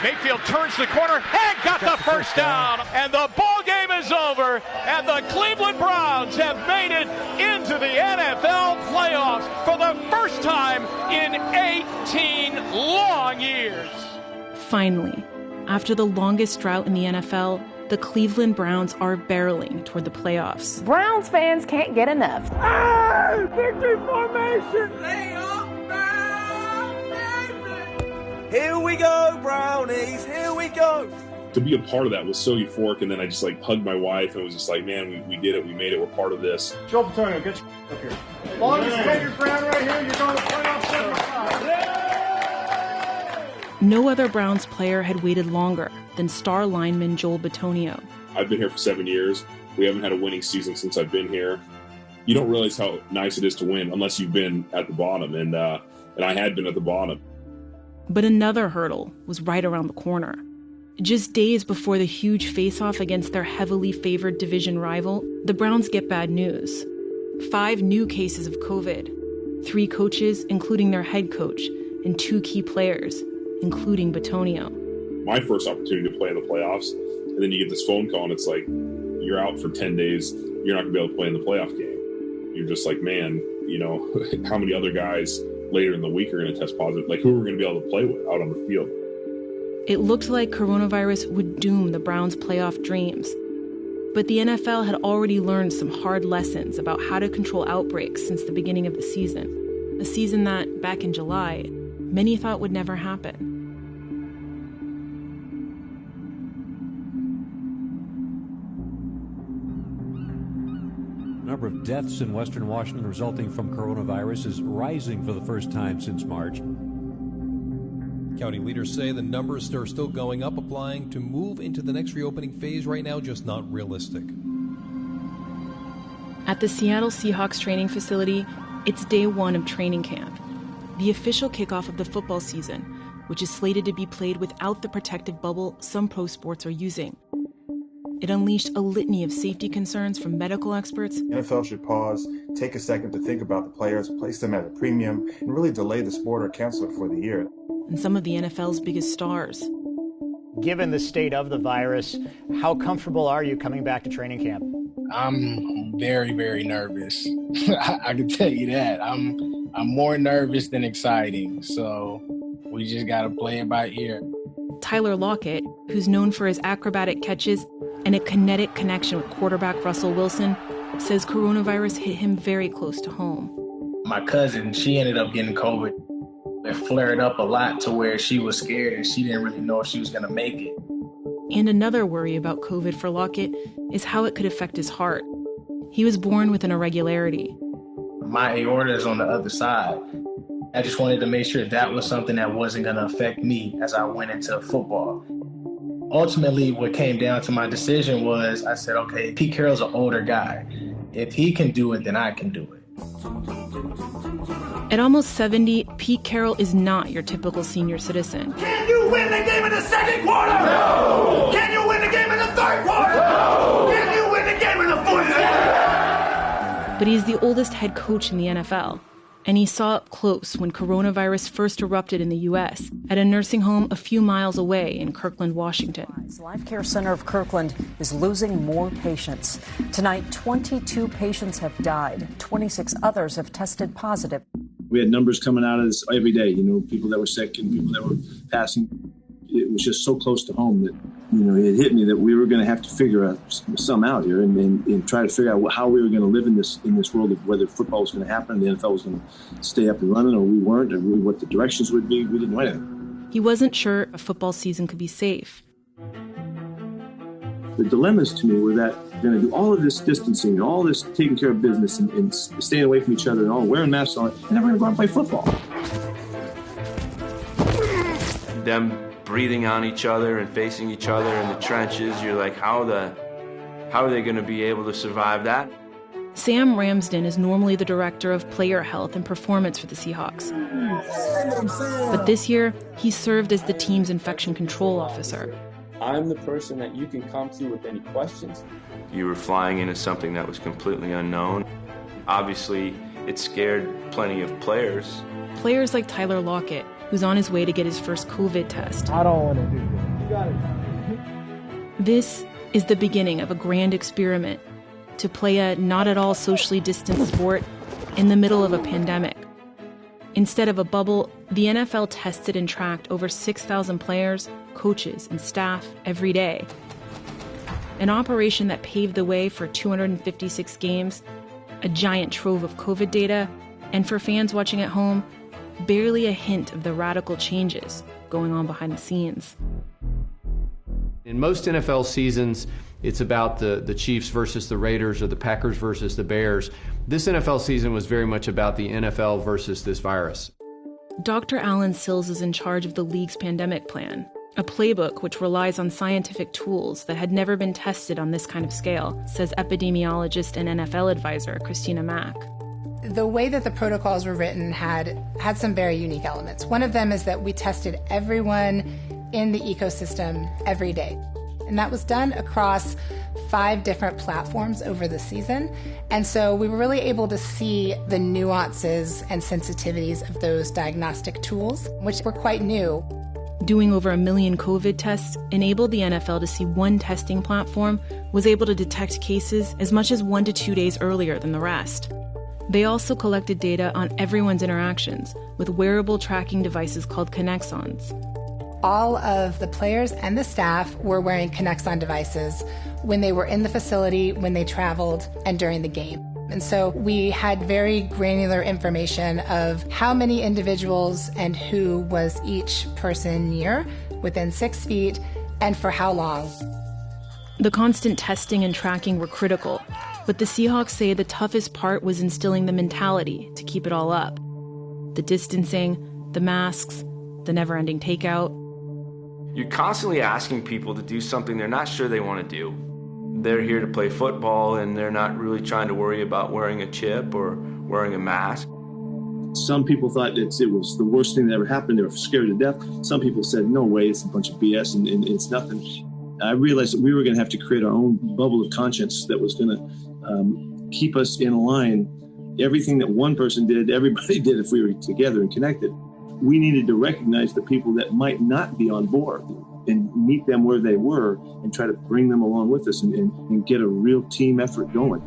Mayfield turns the corner and got the first down. And the ball game is over. And the Cleveland Browns have made it into the NFL playoffs for the first time in 18 long years. Finally, after the longest drought in the NFL, the Cleveland Browns are barreling toward the playoffs. Browns fans can't get enough. Hey, victory formation! Lay up, Brown, Here we go, Brownies, here we go. To be a part of that was so euphoric, and then I just hugged my wife and was just like, man, we did it, we made it, we're part of this. Joe Paterno, get up here. Longest tenured Brown right here, you're going to playoff 75. No other Browns player had waited longer than star lineman Joel Bitonio. I've been here for 7 years. We haven't had a winning season since I've been here. You don't realize how nice it is to win unless you've been at the bottom, and I had been at the bottom. But another hurdle was right around the corner. Just days before the huge face-off against their heavily favored division rival, the Browns get bad news. 5 new cases of COVID, 3 coaches, including their head coach, and 2 key players, including Bitonio. My first opportunity to play in the playoffs, and then you get this phone call and it's like, you're out for 10 days, you're not going to be able to play in the playoff game. You're just like, man, how many other guys later in the week are going to test positive? Who are we going to be able to play with out on the field? It looked like coronavirus would doom the Browns' playoff dreams. But the NFL had already learned some hard lessons about how to control outbreaks since the beginning of the season. A season that, back in July, many thought would never happen. The number of deaths in Western Washington resulting from coronavirus is rising for the first time since March. County leaders say the numbers are still going up, applying to move into the next reopening phase right now, just not realistic. At the Seattle Seahawks training facility, it's day 1 of training camp, the official kickoff of the football season, which is slated to be played without the protective bubble some pro sports are using. It unleashed a litany of safety concerns from medical experts. NFL should pause, take a second to think about the players, place them at a premium, and really delay the sport or cancel it for the year. And some of the NFL's biggest stars. Given the state of the virus, how comfortable are you coming back to training camp? I'm very, very nervous. I can tell you that. I'm more nervous than exciting, so we just got to play it by ear. Tyler Lockett, who's known for his acrobatic catches and a kinetic connection with quarterback Russell Wilson, says coronavirus hit him very close to home. My cousin, she ended up getting COVID. It flared up a lot to where she was scared and she didn't really know if she was going to make it. And another worry about COVID for Lockett is how it could affect his heart. He was born with an irregularity. My aorta is on the other side. I just wanted to make sure that was something that wasn't going to affect me as I went into football. Ultimately, what came down to my decision was I said, okay, Pete Carroll's an older guy. If he can do it, then I can do it. At almost 70, Pete Carroll is not your typical senior citizen. Can you win the game in the second quarter? No! Can you win the game in the third quarter? No! Can you win the game in the fourth quarter? But he's the oldest head coach in the NFL. And he saw up close when coronavirus first erupted in the U.S. at a nursing home a few miles away in Kirkland, Washington. Life Care Center of Kirkland is losing more patients. Tonight, 22 patients have died. 26 others have tested positive. We had numbers coming out of this every day, people that were sick and people that were passing. It was just so close to home that, it hit me that we were going to have to figure some out here and try to figure out how we were going to live in this world of whether football was going to happen, the NFL was going to stay up and running, or we weren't, or what the directions would be. We didn't know anything. He wasn't sure a football season could be safe. The dilemmas to me were that we're going to do all of this distancing and all this taking care of business and staying away from each other and all wearing masks on, and then we're going to go out and play football. Them breathing on each other and facing each other in the trenches, you're like, how are they going to be able to survive that? Sam Ramsden is normally the director of player health and performance for the Seahawks. But this year, he served as the team's infection control officer. I'm the person that you can come to with any questions. You were flying into something that was completely unknown. Obviously, it scared plenty of players. Players like Tyler Lockett, who's on his way to get his first COVID test. I don't want to do that. You got it. This is the beginning of a grand experiment to play a not at all socially distant sport in the middle of a pandemic. Instead of a bubble, the NFL tested and tracked over 6,000 players, coaches, and staff every day. An operation that paved the way for 256 games, a giant trove of COVID data, and for fans watching at home, barely a hint of the radical changes going on behind the scenes. In most NFL seasons, it's about the Chiefs versus the Raiders or the Packers versus the Bears. This NFL season was very much about the NFL versus this virus. Dr. Alan Sills is in charge of the league's pandemic plan, a playbook which relies on scientific tools that had never been tested on this kind of scale, says epidemiologist and NFL advisor Christina Mack. The way that the protocols were written had some very unique elements. One of them is that we tested everyone in the ecosystem every day. And that was done across 5 different platforms over the season. And so we were really able to see the nuances and sensitivities of those diagnostic tools, which were quite new. Doing over 1 million COVID tests enabled the NFL to see one testing platform was able to detect cases as much as 1 to 2 days earlier than the rest. They also collected data on everyone's interactions with wearable tracking devices called Connexons. All of the players and the staff were wearing Connexon devices when they were in the facility, when they traveled, and during the game. And so we had very granular information of how many individuals and who was each person near, within 6 feet, and for how long. The constant testing and tracking were critical, but the Seahawks say the toughest part was instilling the mentality to keep it all up. The distancing, the masks, the never-ending takeout. You're constantly asking people to do something they're not sure they want to do. They're here to play football, and they're not really trying to worry about wearing a chip or wearing a mask. Some people thought it was the worst thing that ever happened. They were scared to death. Some people said, no way, it's a bunch of BS and it's nothing. I realized that we were going to have to create our own bubble of conscience that was going to keep us in line. Everything that one person did, everybody did if we were together and connected. We needed to recognize the people that might not be on board and meet them where they were and try to bring them along with us and get a real team effort going.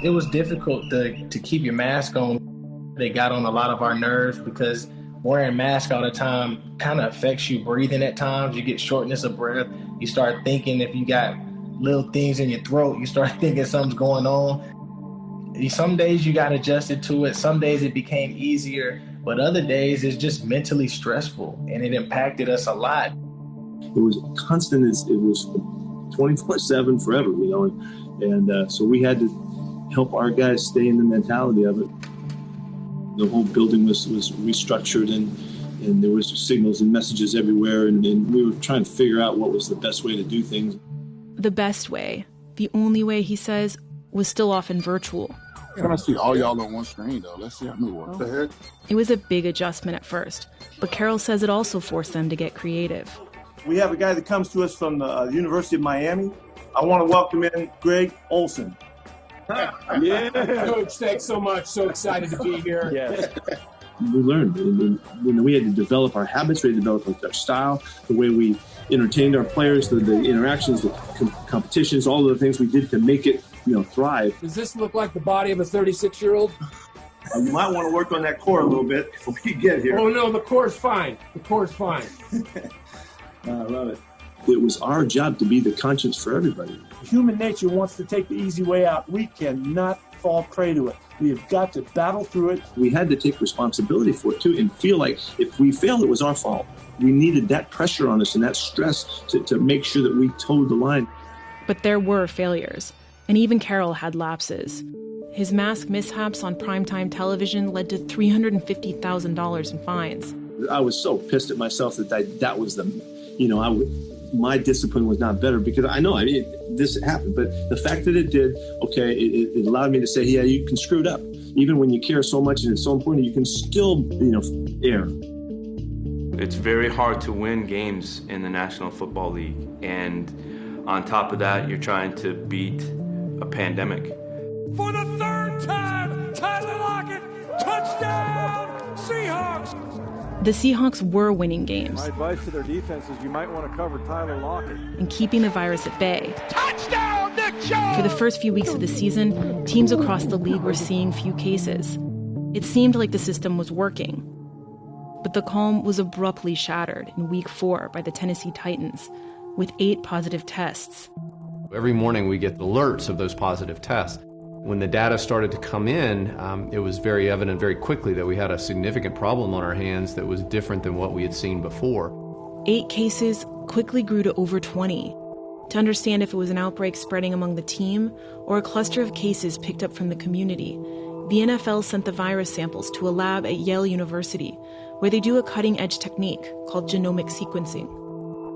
It was difficult to keep your mask on. They got on a lot of our nerves because wearing a mask all the time kind of affects you breathing at times. You get shortness of breath. You start thinking if you got little things in your throat, you start thinking something's going on. Some days you got adjusted to it. Some days it became easier. But other days, it's just mentally stressful, and it impacted us a lot. It was constant. It was 24/7 forever, and so we had to help our guys stay in the mentality of it. The whole building was restructured, and there was signals and messages everywhere, and we were trying to figure out what was the best way to do things. The best way, the only way, he says, was still often virtual. I'm gonna see all y'all on one screen, though. Let's see how many work. The heck? It was a big adjustment at first, but Carroll says it also forced them to get creative. We have a guy that comes to us from the University of Miami. I want to welcome in Greg Olson. Yeah, Coach, thanks so much. So excited to be here. Yes. We learned, and we had to develop our habits, we had to develop our style, the way we entertained our players, the interactions, the competitions, all of the things we did to make it thrive. Does this look like the body of a 36-year-old? You might want to work on that core a little bit before we get here. Oh, no, the core's fine. The core's fine. I love it. It was our job to be the conscience for everybody. Human nature wants to take the easy way out. We cannot fall prey to it. We have got to battle through it. We had to take responsibility for it, too, and feel like if we failed, it was our fault. We needed that pressure on us and that stress to make sure that we toed the line. But there were failures. And even Carroll had lapses. His mask mishaps on primetime television led to $350,000 in fines. I was so pissed at myself that was my discipline was not better because this happened. But the fact that it did, it allowed me to say, yeah, you can screw it up. Even when you care so much and it's so important, you can still, err. It's very hard to win games in the National Football League. And on top of that, you're trying to beat a pandemic. For the third time, Tyler Lockett, touchdown, Seahawks! The Seahawks were winning games. My advice to their defense is you might want to cover Tyler Lockett. And keeping the virus at bay. Touchdown, Nick Jones! For the first few weeks of the season, teams across the league were seeing few cases. It seemed like the system was working. But the calm was abruptly shattered in Week 4 by the Tennessee Titans, with 8 positive tests. Every morning we get alerts of those positive tests. When the data started to come in, it was very evident very quickly that we had a significant problem on our hands that was different than what we had seen before. 8 cases quickly grew to over 20. To understand if it was an outbreak spreading among the team or a cluster of cases picked up from the community, the N.F.L. sent the virus samples to a lab at Yale University, where they do a cutting-edge technique called genomic sequencing.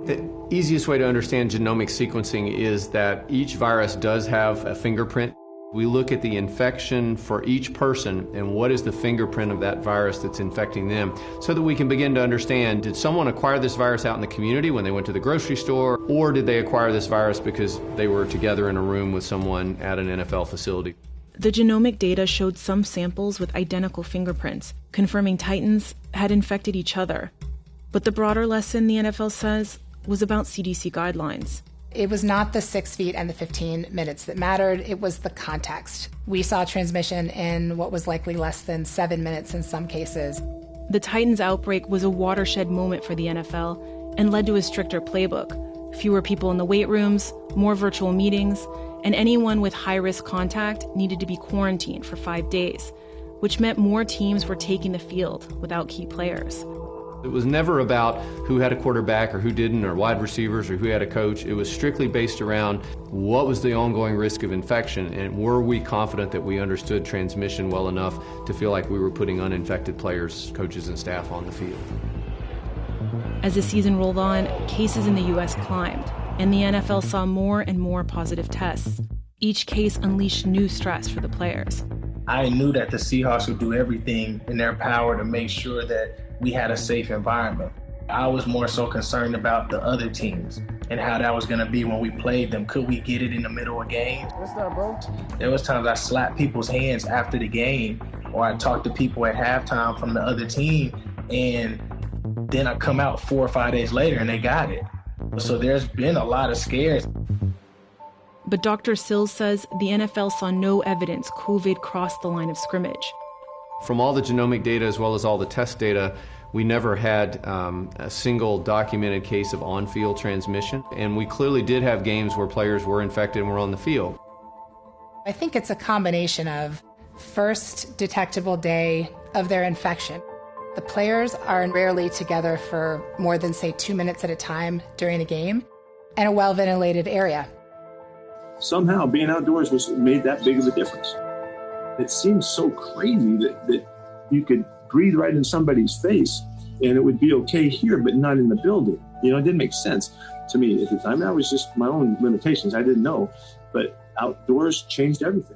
The easiest way to understand genomic sequencing is that each virus does have a fingerprint. We look at the infection for each person and what is the fingerprint of that virus that's infecting them so that we can begin to understand, did someone acquire this virus out in the community when they went to the grocery store, or did they acquire this virus because they were together in a room with someone at an NFL facility? The genomic data showed some samples with identical fingerprints, confirming Titans had infected each other. But the broader lesson, the NFL says, was about CDC guidelines. It was not the 6 feet and the 15 minutes that mattered. It was the context. We saw transmission in what was likely less than 7 minutes in some cases. The Titans outbreak was a watershed moment for the NFL and led to a stricter playbook. Fewer people in the weight rooms, more virtual meetings, and anyone with high-risk contact needed to be quarantined for 5 days, which meant more teams were taking the field without key players. It was never about who had a quarterback or who didn't, or wide receivers, or who had a coach. It was strictly based around what was the ongoing risk of infection, and were we confident that we understood transmission well enough to feel like we were putting uninfected players, coaches, and staff on the field. As the season rolled on, cases in the U.S. climbed, and the NFL saw more and more positive tests. Each case unleashed new stress for the players. I knew that the Seahawks would do everything in their power to make sure that we had a safe environment. I was more so concerned about the other teams and how that was going to be when we played them. Could we get it in the middle of games? What's that, bro? There was times I slapped people's hands after the game, or I talked to people at halftime from the other team, and then I come out 4 or 5 days later and they got it. So there's been a lot of scares. But Dr. Sills says the NFL saw no evidence COVID crossed the line of scrimmage. From all the genomic data as well as all the test data, we never had a single documented case of on-field transmission. And we clearly did have games where players were infected and were on the field. I think it's a combination of first detectable day of their infection. The players are rarely together for more than, say, 2 minutes at a time during a game, and a well-ventilated area. Somehow being outdoors made that big of a difference. It seems so crazy that you could breathe right in somebody's face and it would be okay here, but not in the building. You know, it didn't make sense to me at the time. That was just my own limitations. I didn't know, but outdoors changed everything.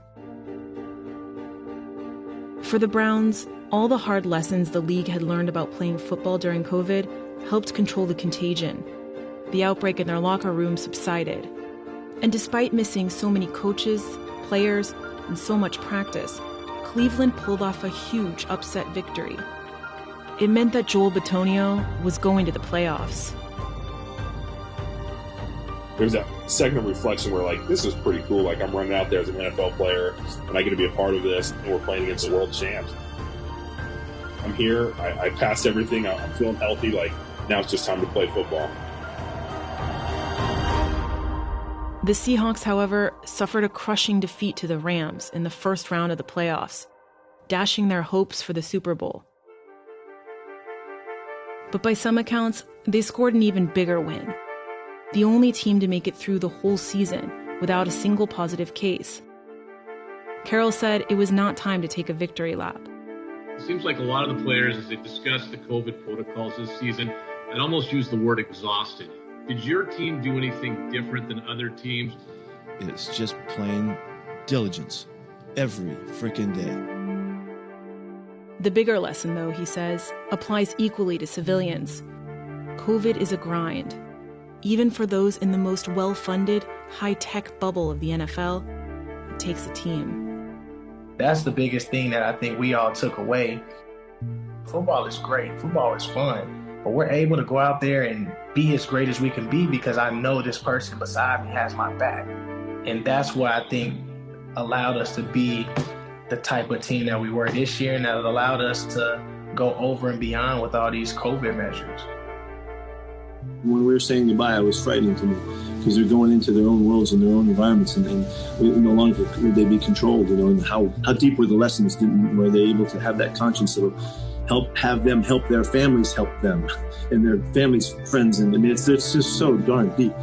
For the Browns, all the hard lessons the league had learned about playing football during COVID helped control the contagion. The outbreak in their locker room subsided. And despite missing so many coaches, players, and so much practice, Cleveland pulled off a huge upset victory. It meant that Joel Bitonio was going to the playoffs. There was that second of reflection where, like, this is pretty cool. Like, I'm running out there as an NFL player, and I get to be a part of this, and we're playing against the world champs. I'm here. I passed everything. I'm feeling healthy. Like, now it's just time to play football. The Seahawks, however, suffered a crushing defeat to the Rams in the first round of the playoffs, dashing their hopes for the Super Bowl. But by some accounts, they scored an even bigger win. The only team to make it through the whole season without a single positive case. Carroll said it was not time to take a victory lap. It seems like a lot of the players, as they discussed the COVID protocols this season, I'd almost use the word exhausted. Did your team do anything different than other teams? It's just plain diligence every freaking day. The bigger lesson, though, he says, applies equally to civilians. COVID is a grind. Even for those in the most well-funded, high-tech bubble of the NFL, it takes a team. That's the biggest thing that I think we all took away Football is great. Football is fun. But we're able to go out there and be as great as we can be because I know this person beside me has my back. And that's what I think allowed us to be the type of team that we were this year, and that allowed us to go over and beyond with all these COVID measures. When we were saying goodbye, it was frightening to me because they're going into their own worlds and their own environments, and no longer would they be controlled, and how deep were the lessons? Were they able to have that conscience that will have them help their families help them and their families' friends? And I mean, it's just so darn deep.